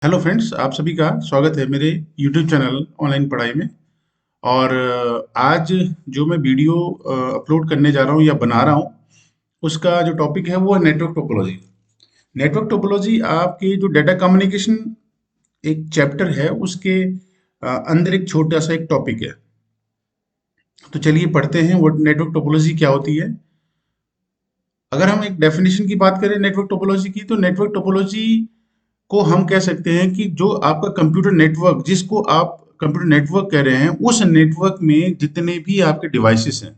Hello friends, आप सभी का स्वागत है मेरे यूट्यूब चैनल ऑनलाइन पढ़ाई में। और आज जो मैं वीडियो अपलोड करने जा रहा हूँ या बना रहा हूँ, उसका जो टॉपिक है वो है नेटवर्क टोपोलॉजी। नेटवर्क टोपोलॉजी आपकी जो डेटा कम्युनिकेशन एक चैप्टर है, उसके अंदर एक छोटा सा एक टॉपिक है। तो चलिए पढ़ते हैं वो नेटवर्क टोपोलॉजी क्या होती है। अगर हम एक डेफिनेशन की बात करें नेटवर्क टोपोलॉजी की, तो नेटवर्क टोपोलॉजी को हम कह सकते हैं कि जो आपका कंप्यूटर नेटवर्क, जिसको आप कंप्यूटर नेटवर्क कह रहे हैं, उस नेटवर्क में जितने भी आपके डिवाइसेस हैं,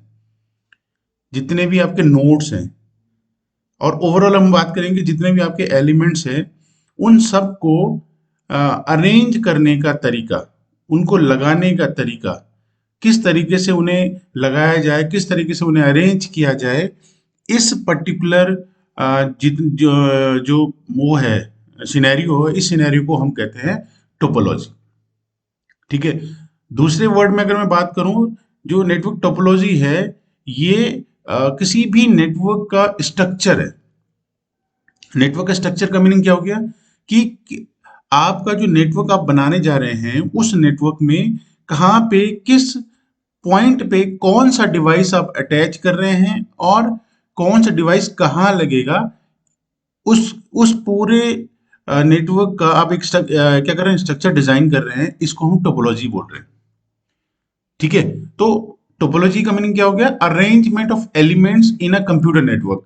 जितने भी आपके नोड्स हैं, और ओवरऑल हम बात करेंगे जितने भी आपके एलिमेंट्स हैं, उन सब को अरेंज करने का तरीका, उनको लगाने का तरीका, किस तरीके से उन्हें लगाया जाए, किस तरीके से उन्हें अरेंज किया जाए, इस पर्टिकुलर जो वो है सिनेरियो है, इस सिनेरियो को हम कहते हैं टोपोलॉजी। ठीक है। दूसरे वर्ड में अगर मैं बात करूं, जो नेटवर्क टोपोलॉजी है, ये किसी भी नेटवर्क का स्ट्रक्चर है। नेटवर्क का स्ट्रक्चर का मीनिंग क्या हो गया कि आपका जो नेटवर्क आप बनाने जा रहे हैं, उस नेटवर्क में कहाँ पे, किस पॉइंट पे कौन सा डिवाइस आप अटैच कर रहे हैं और कौन सा डिवाइस कहाँ लगेगा, उस पूरे नेटवर्क का आप एक क्या कर रहे हैं, स्ट्रक्चर डिजाइन कर रहे हैं। इसको हम टोपोलॉजी बोल रहे हैं। ठीक है। तो टोपोलॉजी का मीनिंग क्या हो गया? Arrangement of elements in a computer network.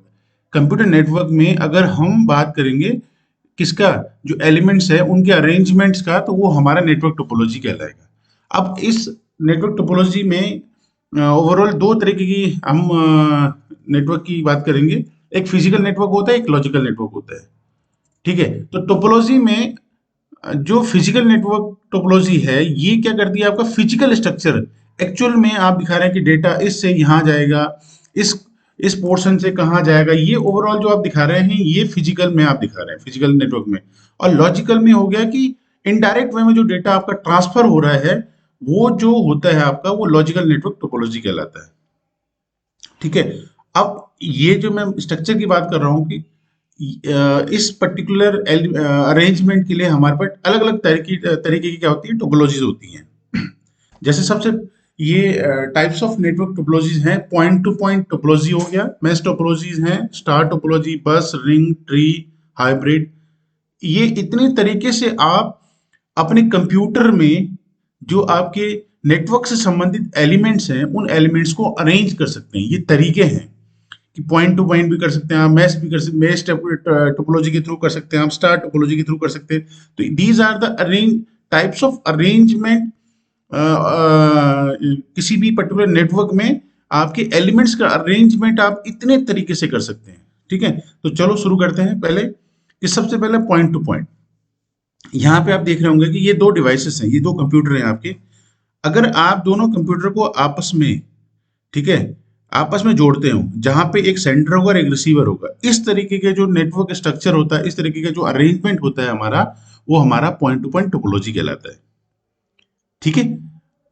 Computer network में अगर हम बात करेंगे किसका, जो एलिमेंट्स है उनके अरेंजमेंट्स का, तो वो हमारा नेटवर्क टोपोलॉजी कहलाएगा। अब इस नेटवर्क टोपोलॉजी में ओवरऑल दो तरीके की हम नेटवर्क की बात करेंगे। एक फिजिकल नेटवर्क होता है, एक लॉजिकल नेटवर्क होता है। ठीक है। तो टोपोलॉजी में जो फिजिकल नेटवर्क टोपोलॉजी है, ये क्या करती है, आपका फिजिकल स्ट्रक्चर एक्चुअल में आप दिखा रहे हैं कि डेटा इससे यहाँ जाएगा, इस इस पोर्शन से कहाँ जाएगा, ये ओवरऑल जो आप दिखा रहे हैं, ये फिजिकल में आप दिखा रहे हैं, फिजिकल नेटवर्क में। और लॉजिकल में हो गया कि इनडायरेक्ट वे में जो डेटा आपका ट्रांसफर हो रहा है, वो जो होता है आपका, वो लॉजिकल नेटवर्क टोपोलॉजी कहलाता है। ठीक है। अब ये जो मैं स्ट्रक्चर की बात कर रहा हूँ कि इस पर्टिकुलर अरेंजमेंट के लिए हमारे पास अलग अलग तरीके की क्या होती है, टोपोलॉजीज होती हैं। जैसे सबसे ये टाइप्स ऑफ नेटवर्क टोपोलॉजीज हैं। पॉइंट टू पॉइंट टोपोलॉजी हो गया, मैश टोपोलॉजीज हैं, स्टार टोपोलॉजी, बस, रिंग, ट्री, हाइब्रिड। ये इतने तरीके से आप अपने कंप्यूटर में जो आपके नेटवर्क से संबंधित एलिमेंट्स हैं, उन एलिमेंट्स को अरेंज कर सकते हैं। ये तरीके हैं कि पॉइंट टू पॉइंट भी कर सकते हैं आप, मैश भी कर सकते, मैश टोपोलॉजी के थ्रू कर सकते हैं आप, स्टार टोपोलॉजी के थ्रू कर सकते हैं। तो these are the arrange types of arrangement. किसी भी पर्टिकुलर नेटवर्क में आपके एलिमेंट्स का अरेंजमेंट आप इतने तरीके से कर सकते हैं। ठीक है। तो चलो शुरू करते हैं। पहले कि सबसे पहले पॉइंट टू पॉइंट। यहाँ पे आप देख रहे होंगे कि ये दो डिवाइसेस हैं, ये दो कंप्यूटर हैं आपके। अगर आप दोनों कंप्यूटर को आपस में, ठीक है, आपस में जोड़ते हो, जहां पे एक सेंडर होगा और एक रिसीवर होगा, इस तरीके के जो नेटवर्क स्ट्रक्चर होता है, इस तरीके का जो अरेंजमेंट होता है हमारा, वो हमारा पॉइंट टू पॉइंट टोपोलॉजी कहलाता है। ठीक है।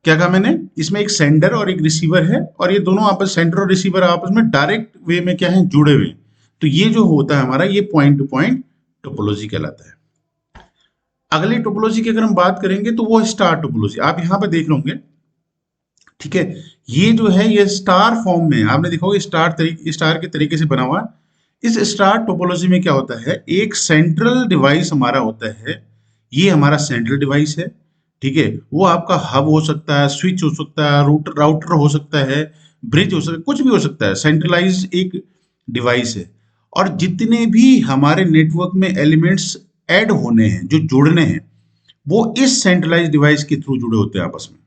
क्या कहा मैंने? इसमें एक सेंडर और एक रिसीवर है, और ये दोनों आपस, सेंडर और रिसीवर आपस में डायरेक्ट वे में क्या है, जुड़े हुए हैं। तो ये जो होता है हमारा, ये पॉइंट टू पॉइंट टोपोलॉजी कहलाता है। अगली टोपोलॉजी की अगर हम बात करेंगे, तो वो स्टार टोपोलॉजी। आप यहाँ पे देख रहे होंगे, ठीक है, ये जो है ये स्टार फॉर्म में, आपने देखा होगा स्टार के तरीके से बना हुआ है। इस स्टार टोपोलॉजी में क्या होता है, एक सेंट्रल डिवाइस हमारा होता है। ये हमारा सेंट्रल डिवाइस है। ठीक है। वो आपका हब हो सकता है, स्विच हो सकता है, राउटर राउटर हो सकता है, ब्रिज हो सकता है, कुछ भी हो सकता है। सेंट्रलाइज एक डिवाइस है। और जितने भी हमारे नेटवर्क में एलिमेंट्स ऐड होने हैं, जो जुड़ने हैं, वो इस सेंट्रलाइज डिवाइस के थ्रू जुड़े होते हैं आपस में।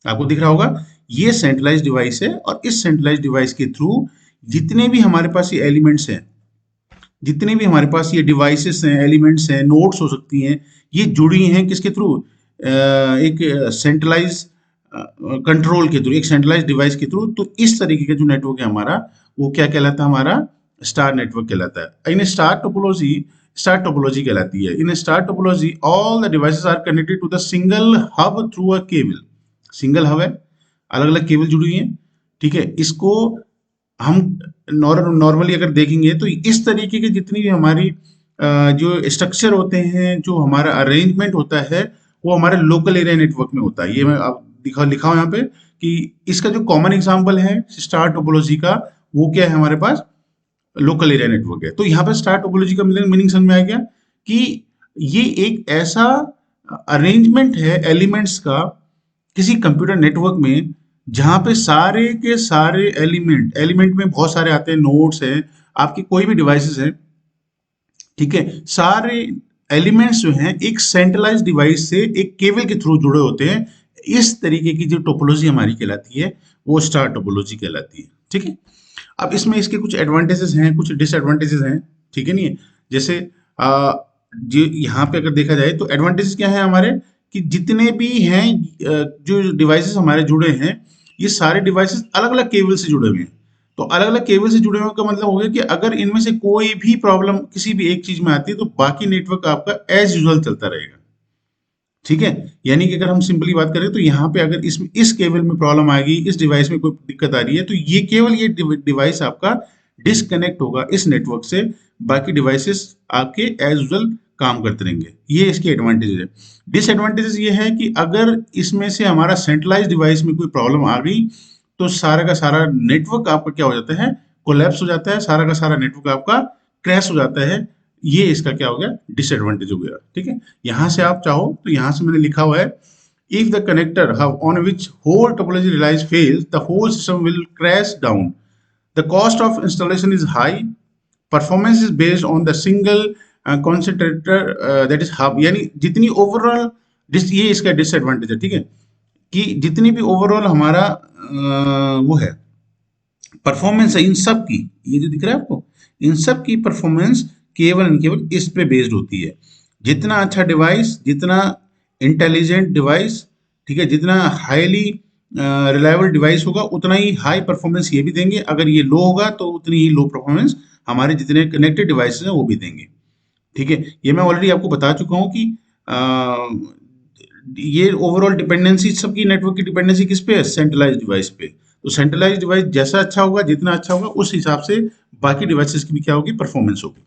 आपको दिख रहा होगा, ये सेंट्रलाइज डिवाइस है, और इस सेंट्रलाइज डिवाइस के थ्रू जितने भी हमारे पास ये एलिमेंट्स हैं, जितने भी हमारे पास ये डिवाइसेस हैं, एलिमेंट्स हैं, नोड्स हो सकती हैं, ये जुड़ी हैं किसके थ्रू? एक सेंट्रलाइज कंट्रोल के थ्रू, एक सेंट्रलाइज डिवाइस के थ्रू। तो इस तरीके का जो नेटवर्क है हमारा, वो क्या कहलाता है? हमारा स्टार नेटवर्क कहलाता है। इन स्टार टोपोलॉजी कहलाती है। In star topology all the devices are connected to the single hub through a cable. Single hub है, अलग अलग केबल जुड़ी हुई हैं। ठीक है। इसको हम नॉर्मली अगर देखेंगे, तो इस तरीके की जितनी भी हमारी जो स्ट्रक्चर होते हैं, जो हमारा अरेंजमेंट होता है, वो हमारे लोकल एरिया नेटवर्क में होता है। ये मैं आप लिखा हूं यहाँ पे कि इसका जो कॉमन एग्जांपल है स्टार टोपोलॉजी का, वो क्या है हमारे पास, लोकल एरिया नेटवर्क है। तो यहाँ पर स्टार टोपोलॉजी का मीनिंग समझ में आ गया कि ये एक ऐसा अरेंजमेंट है एलिमेंट्स का किसी कंप्यूटर नेटवर्क में, जहां पे सारे के सारे एलिमेंट में बहुत सारे आते हैं, नोड्स हैं, आपकी कोई भी डिवाइसेस हैं, ठीक है, सारे एलिमेंट्स जो हैं एक सेंट्रलाइज डिवाइस से एक केबल के थ्रू जुड़े होते हैं। इस तरीके की जो टोपोलॉजी हमारी कहलाती है वो स्टार टोपोलॉजी कहलाती है। ठीक है, अब इसमें इसके कुछ एडवांटेजेस हैं, कुछ डिसएडवांटेजेस हैं, ठीक है नहीं है। जैसे जो यहाँ पे अगर देखा जाए तो एडवांटेजेस क्या है हमारे, कि जितने भी हैं जो डिवाइसेस हमारे जुड़े हैं, ये सारे डिवाइसेस अलग अलग केबल से जुड़े हुए हैं। तो अलग अलग केबल से जुड़े होने का मतलब हो गया कि अगर इनमें से कोई भी प्रॉब्लम किसी भी एक चीज में आती है तो बाकी नेटवर्क आपका एज यूजुअल चलता रहेगा। ठीक है, यानी कि अगर हम सिंपली बात करें तो यहाँ पे अगर इस केबल में प्रॉब्लम आएगी, इस डिवाइस में कोई दिक्कत आ रही है, तो ये केवल ये डिवाइस आपका डिस्कनेक्ट होगा इस नेटवर्क से, बाकी डिवाइसेस आपके एज यूजुअल काम करते रहेंगे। ये इसके एडवांटेज है। डिसएडवांटेजेस ये है कि अगर इसमें से हमारा सेंट्रलाइज डिवाइस में कोई प्रॉब्लम आ गई तो सारा का सारा नेटवर्क आपका क्या हो जाता है, कोलैप्स हो जाता है, सारा का सारा नेटवर्क आपका क्रैश हो जाता है। ये इसका क्या हो गया, डिसएडवांटेज हो गया। ठीक है, यहां से आप चाहो तो यहां से मैंने लिखा हुआ है, if the connector on which whole topology relies fails the whole system will crash down, the cost of installation is high, performance is based on the single concentrator that is hub. यानी जितनी overall ये इसका disadvantage है। ठीक है, कि जितनी भी ओवरऑल हमारा वो है परफॉर्मेंस है इन सब की, ये जो दिख रहा है आपको, इन सब की परफॉर्मेंस केवल एंड केवल इस पे बेस्ड होती है। जितना अच्छा डिवाइस, जितना इंटेलिजेंट डिवाइस, ठीक है, जितना हाईली रिलायबल डिवाइस होगा, उतना ही हाई परफॉर्मेंस ये भी देंगे। अगर ये लो होगा तो उतनी ही लो परफॉर्मेंस हमारे जितने कनेक्टेड डिवाइसेस हैं वो भी देंगे। ठीक है, ये मैं ऑलरेडी आपको बता चुका हूँ कि ये ओवरऑल डिपेंडेंसी सबकी, नेटवर्क की डिपेंडेंसी किस पे है, सेंट्रलाइज डिवाइस पे। तो सेंट्रलाइज डिवाइस जैसा अच्छा होगा, जितना अच्छा होगा, उस हिसाब से बाकी डिवाइसेस की भी क्या होगी, परफॉर्मेंस होगी।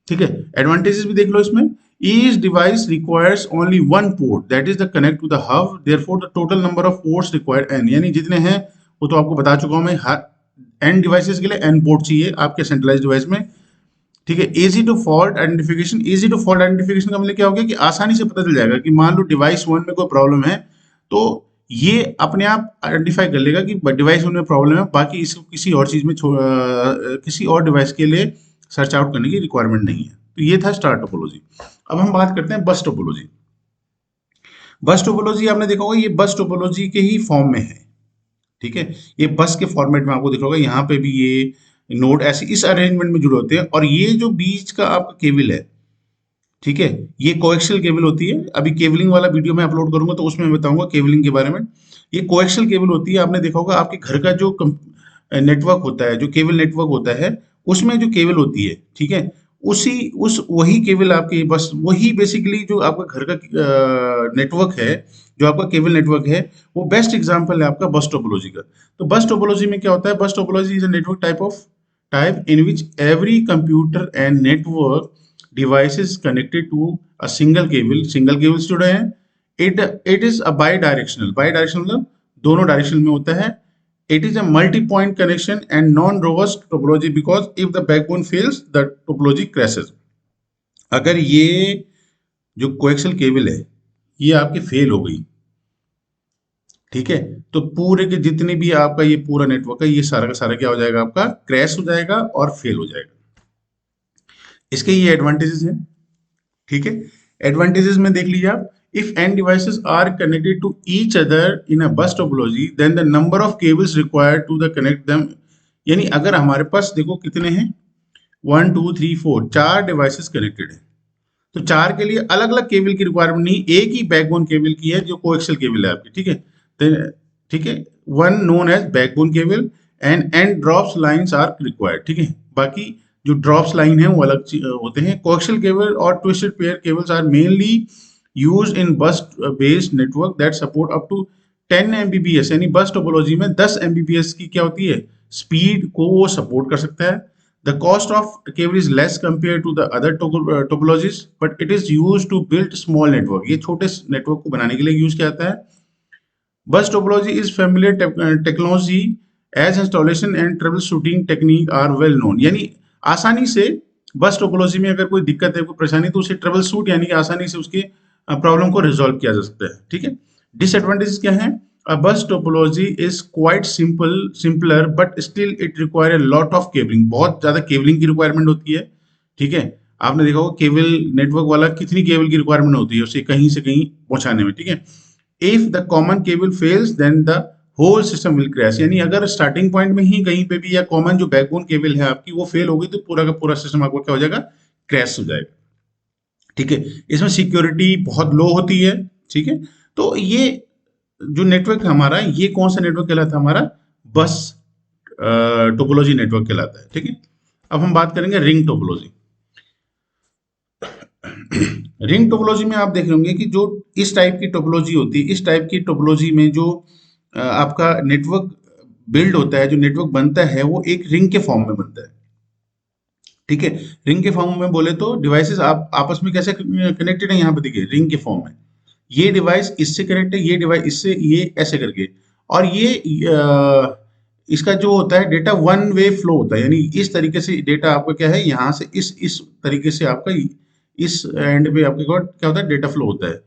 ठीक है, एडवांटेजेस भी देख लो इसमें। Each device requires only one port that is the connect to the hub, therefore the total number of ports required n. यानी जितने हैं वो तो आपको बता चुका हूं मैं, एन डिवाइसेस के लिए एन पोर्ट चाहिए आपके सेंट्रलाइज डिवाइस में। ठीक है, easy to fault identification. Easy to fault identification का मतलब क्या हो गया कि आसानी से पता चल जाएगा कि मान लो डिवाइस 1 में कोई प्रॉब्लम है, तो ये अपने आप आइडेंटिफाई कर लेगा कि डिवाइस 1 में प्रॉब्लम है, बाकी इसको किसी और चीज में किसी और डिवाइस के लिए सर्च आउट करने की रिक्वायरमेंट नहीं है। तो ये था स्टार टोपोलॉजी। अब हम बात करते हैं बस टोपोलॉजी। बस टोपोलॉजी आपने देखा होगा, ये बस टोपोलॉजी के ही फॉर्म में है। ठीक है, ये बस के फॉर्मेट में आपको दिख रहा होगा, यहाँ पे भी ये नोड ऐसे इस अरेंजमेंट में जुड़े होते हैं। और ये जो बीच का आपका केबल है, ठीक है, ये कोएक्सियल केबल होती है। अभी केबलिंग वाला वीडियो मैं अपलोड करूंगा तो उसमें मैं बताऊंगा केबलिंग के बारे में। ये कोएक्सियल केबल होती है। आपने देखा होगा आपके घर का जो नेटवर्क होता है, जो केबल नेटवर्क होता है, उसमें जो केबल होती है, ठीक है, उस वही केबल आपके, बस वही बेसिकली जो आपका घर का नेटवर्क है, जो आपका केबल नेटवर्क है, वो बेस्ट एग्जांपल है आपका बस टोपोलॉजी का। तो बस टोपोलॉजी में क्या होता है, bus topology is a network type in which every computer and network devices connected to a single cable से जुड़े हैं। It is a bidirectional मतलब दोनों डायरेक्शन में होता है। It is a multipoint connection and non robust topology because if the backbone fails the topology crashes. अगर ये जो कोएक्सियल केबल है ये आपकी फेल हो गई, ठीक है, तो पूरे के जितने भी आपका ये पूरा नेटवर्क है, ये सारा का सारा क्या हो जाएगा, आपका क्रैश हो जाएगा और फेल हो जाएगा। इसके ये एडवांटेजेस हैं। ठीक है, एडवांटेजेस में देख लीजिए आप, if n devices are connected to each other in a bus topology then the number of cables required to the connect them. यानी अगर हमारे पास देखो कितने हैं, 1 2 3 4, 4 डिवाइसेस कनेक्टेड है, तो 4 के लिए अलग अलग केबल की रिक्वायरमेंट नहीं, एक ही बैकबोन केबल की है जो कोएक्सियल केबल है आपकी। ठीक है, ठीक है, one known as backbone cable and drops lines are required. ठीक है, बाकी जो ड्रॉप्स लाइन है वो अलग होते हैं। कोएक्सियल केबल और twisted pair cables are mainly use in bus based network that support up to 10 Mbps। यानी बस टोपोलॉजी में 10 Mbps की क्या होती है, स्पीड को वो सपोर्ट कर सकता है। The cost of cable is less compared to the other topologies, but it is used to build small network. ये छोटे नेटवर्क को बनाने के लिए यूज किया जाता है. Bus topology is familiar technology as installation and troubleshooting technique are well known. यानी आसानी से बस टोपोलॉजी में अगर कोई दिक्कत है, कोई परेशानी, तो उसे ट्रबल शूट यानी कि आसानी से उसकी प्रॉब्लम को रिजॉल्व किया जा सकता है. ठीक है. डिसएडवांटेजेस क्या है? A bus topology is quite simpler, but still it require a lot of cabling. बहुत ज्यादा केबलिंग की रिक्वायरमेंट होती है. ठीक है. आपने देखा होगा केबल नेटवर्क वाला कितनी केबल की रिक्वायरमेंट होती है उसे कहीं से कहीं पहुंचाने में. ठीक है. If the common cable fails, then the whole system will crash. यानी अगर स्टार्टिंग पॉइंट में ही कहीं पे भी या कॉमन जो बैकबोन केबल है आपकी वो फेल होगी तो पूरा का पूरा सिस्टम आपका क्या हो जाएगा? क्रैश हो जाएगा. ठीक है. इसमें सिक्योरिटी बहुत लो होती है. ठीक है. तो ये जो नेटवर्क है हमारा, ये कौन सा नेटवर्क कहलाता है? हमारा बस टोपोलॉजी नेटवर्क कहलाता है. ठीक है. अब हम बात करेंगे रिंग टोपोलॉजी. रिंग टोपोलॉजी में आप देख होंगे कि जो इस टाइप की टोपोलॉजी होती है, इस टाइप की टोपोलॉजी में जो आपका नेटवर्क बिल्ड होता है, जो नेटवर्क बनता है, वो एक रिंग के फॉर्म में बनता है. ठीक है. रिंग के फॉर्म में बोले तो डिवाइसेस आप आपस में कैसे कनेक्टेड है, यहाँ पे देखिए रिंग के फॉर्म में. ये डिवाइस इससे कनेक्ट है, ये डिवाइस इससे, ये ऐसे करके. और ये इसका जो होता है डेटा वन वे फ्लो होता है. यानी इस तरीके से डेटा आपका क्या है, यहाँ से इस तरीके से आपका इस एंड पे आपके क्या होता है, डेटा फ्लो होता है.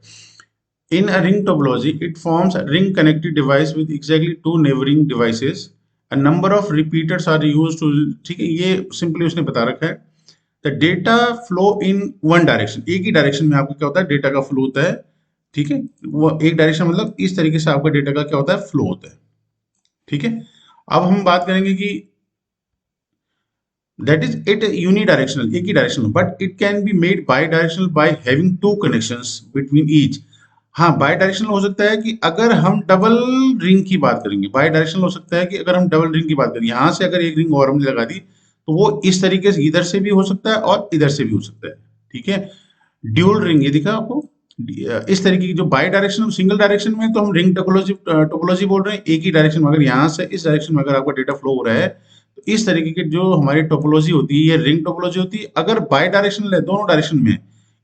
In a ring topology it forms a ring connected device with exactly two neighbouring devices. A number of repeaters are used to. ठीक है. ये सिंपली उसने बता रखा है. The data flow in one direction. एक ही डायरेक्शन में आपका क्या होता है, डेटा का फ्लो होता है. ठीक है. वो एक डायरेक्शन मतलब इस तरीके से आपका डेटा का क्या होता है, फ्लो होता है. ठीक है. अब हम बात करेंगे कि दैट इज इट यूनिडायरेक्शनल, एक ही directional, but it can be made bidirectional by having two connections between each. हाँ, बाय डायरेक्शनल हो सकता है कि अगर हम डबल रिंग की बात करेंगे. बाय डायरेक्शनल हो सकता है कि अगर हम डबल रिंग की बात करें, यहां से अगर एक रिंग और हमने लगा दी तो वो इस तरीके से इधर से भी हो सकता है और इधर से भी हो सकता है. ठीक है. ड्यूल रिंग, ये दिखा आपको, इस तरीके की जो बाई डायरेक्शन, सिंगल डायरेक्शन में तो हम रिंग टोपोलॉजी बोल रहे हैं. एक ही डायरेक्शन में अगर यहाँ से इस डायरेक्शन में अगर आपका डेटा फ्लो हो रहा है तो इस तरीके की जो हमारी टोपोलॉजी होती है ये रिंग टोपोलॉजी होती है. अगर बाई डायरेक्शनल है, दोनों डायरेक्शन में,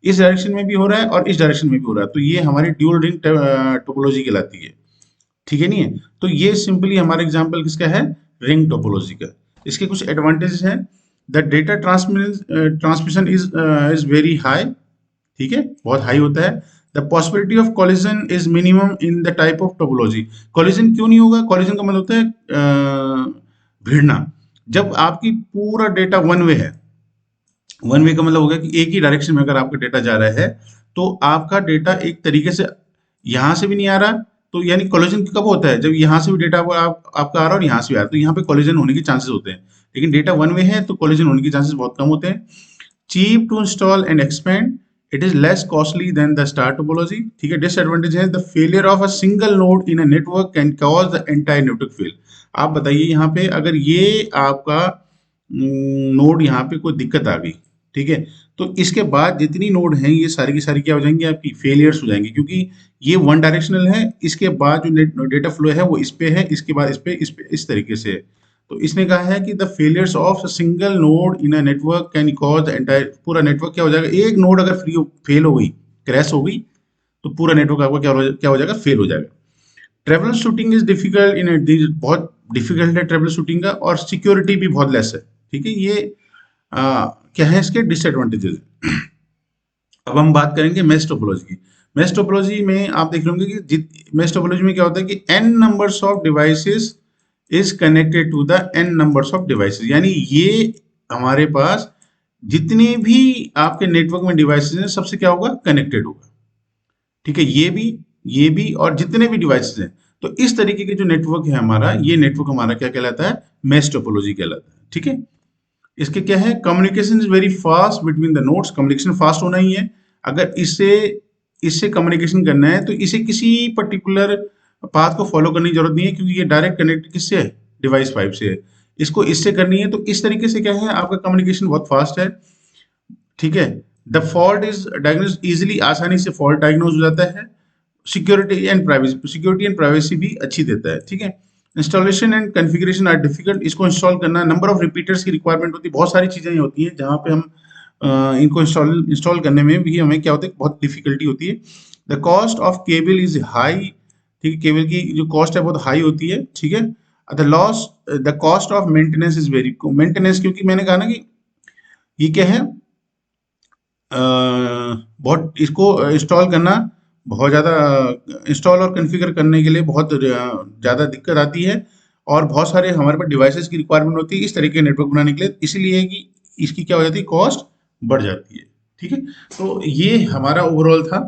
इस डायरेक्शन में भी हो रहा है और इस डायरेक्शन में भी हो रहा है, तो ये हमारी ड्यूल रिंग टोपोलॉजी कहलाती है. ठीक है. नहीं है तो ये सिंपली हमारा एग्जाम्पल किसका है, रिंग टोपोलॉजी का. इसके कुछ एडवांटेजेस हैं. The data transmission is very high. ठीक है. बहुत हाई होता है. The possibility of collision is minimum in the type of topology. Collision क्यों नहीं होगा? कॉलिजन का मतलब होता है भिड़ना. जब आपकी पूरा डेटा वन वे है, वन वे का मतलब होगा कि एक ही डायरेक्शन में अगर आपका डेटा जा रहा है तो आपका डेटा एक तरीके से यहां से भी नहीं आ रहा, तो यानी कॉलिजन कब होता है? जब यहाँ से भी डेटा आपका आ रहा है और यहाँ से भी आ रहा है, तो यहाँ पे कॉलिजन होने के चांसेस होते हैं. लेकिन डेटा वन वे है तो कॉलिजन होने के चांसेस बहुत कम होते हैं. Cheap to install and expand. It is less costly than the star topology. ठीक है. डिसएडवांटेज है the failure of a single node in a network can cause the entire network fail. आप बताइए यहाँ पे अगर ये आपका नोड यहाँ पे कोई दिक्कत आ गई, ठीक है, तो इसके बाद जितनी नोड हैं ये सारी की सारी क्या हो जाएंगी, आपकी फेलियर्स हो जाएंगी, क्योंकि ये वन डायरेक्शनल है. इसके बाद जो डेटा फ्लो है वो इस पे है, इसके बाद इस पे इस तरीके से है. तो इसने कहा है कि the failures of single node in a network can cause the entire. पूरा नेटवर्क क्या हो जाएगा, एक नोड अगर फेल हो गई, क्रैश हो गई, तो पूरा नेटवर्क आपका क्या हो जाएगा, फेल हो जाएगा. Travel shooting is difficult in बहुत डिफिकल्ट है ट्रेवल शूटिंग का, और सिक्योरिटी भी बहुत लेस है. ठीक है. ये क्या है इसके डिसएडवांटेजेस. अब हम बात करेंगे मेश टोपोलॉजी की. मेश टोपोलॉजी में आप देख लेंगे कि मेश टोपोलॉजी में क्या होता है कि n numbers of devices is connected to the n numbers of devices. यानी ये हमारे पास जितनी भी आपके नेटवर्क में डिवाइसेस हैं सबसे क्या होगा, कनेक्टेड होगा. ठीक है. ये भी और जितने भी डिवाइसेस हैं, तो इस तरीके के जो नेटवर्क है हमारा, ये नेटवर्क हमारा क्या कहलाता है, मेश टोपोलॉजी कहलाता है. ठीक है. इसके क्या है, communication is very fast between the nodes. Communication fast होना ही है. अगर इससे कम्युनिकेशन करना है तो इसे किसी पर्टिकुलर पाथ को फॉलो करने की जरूरत नहीं है, क्योंकि ये डायरेक्ट कनेक्ट किससे है, डिवाइस 5 से है. इसको इससे करनी है तो इस तरीके से क्या है, आपका कम्युनिकेशन बहुत फास्ट है. ठीक है. The fault is diagnose easily. आसानी से फॉल्ट डायग्नोज हो जाता है. सिक्योरिटी एंड प्राइवेसी भी अच्छी देता है. ठीक है. Installation and configuration are difficult, इसको इंस्टॉल करना, नंबर ऑफ रिपीटर्स की रिक्वायरमेंट होती है, बहुत सारी चीज़ें होती हैं जहाँ पे हम इनको इंस्टॉल इंस्टॉल करने में भी हमें क्या होता है, बहुत डिफिकल्टी होती है। The cost of cable is high, ठीक है, केबल की जो कॉस्ट है बहुत हाई होती है, ठीक है। The loss, the cost of maintenance is very, maintenance, क्योंकि मैंने कहा ना कि ये क्या है, बहुत इसको इंस्टॉल करना बहुत ज़्यादा, इंस्टॉल और कॉन्फ़िगर करने के लिए बहुत ज़्यादा दिक्कत आती है, और बहुत सारे हमारे पास डिवाइसेस की रिक्वायरमेंट होती है इस तरीके के नेटवर्क बनाने के लिए, इसलिए है कि इसकी क्या हो जाती है, कॉस्ट बढ़ जाती है, ठीक है। तो ये हमारा ओवरऑल था।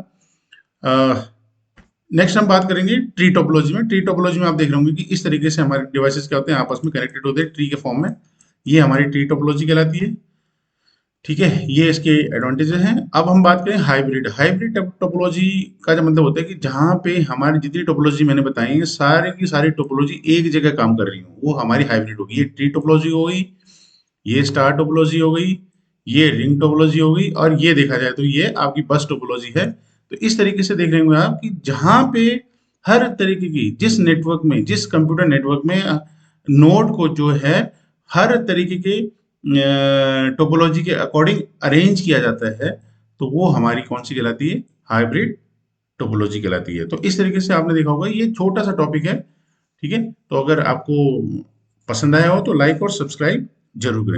नेक्स्ट हम बात करेंगे ट्री टोपोलॉजी में। ट्री टोपोलॉजी में आप देख रहे होंगे कि इस तरीके से हमारे डिवाइसेस क्या होते हैं, आपस में कनेक्टेड होते हैं ट्री के फॉर्म में, ये हमारी ट्री टोपोलॉजी कहलाती है, ठीक है। ये इसके एडवांटेजेस हैं। अब हम बात करें हाइब्रिड। हाइब्रिड टोपोलॉजी का जो मतलब होता है कि जहाँ पे हमारी जितनी टोपोलॉजी मैंने बताई है, सारी की सारी टोपोलॉजी एक जगह काम कर रही हो, वो हमारी हाइब्रिड होगी। ये ट्री टोपोलॉजी हो गई, ये स्टार टोपोलॉजी हो गई, ये रिंग टोपोलॉजी हो गई, और ये देखा जाए तो ये आपकी बस टोपोलॉजी है। तो इस तरीके से देख रहे होंगे आप कि जहाँ पे हर तरीके की, जिस नेटवर्क में, जिस कंप्यूटर नेटवर्क में नोड को जो है हर तरीके के टोपोलॉजी के अकॉर्डिंग अरेंज किया जाता है, तो वो हमारी कौन सी कहलाती है, हाइब्रिड टोपोलॉजी कहलाती है। तो इस तरीके से आपने देखा होगा, ये छोटा सा टॉपिक है, ठीक है। तो अगर आपको पसंद आया हो तो लाइक और सब्सक्राइब जरूर करें।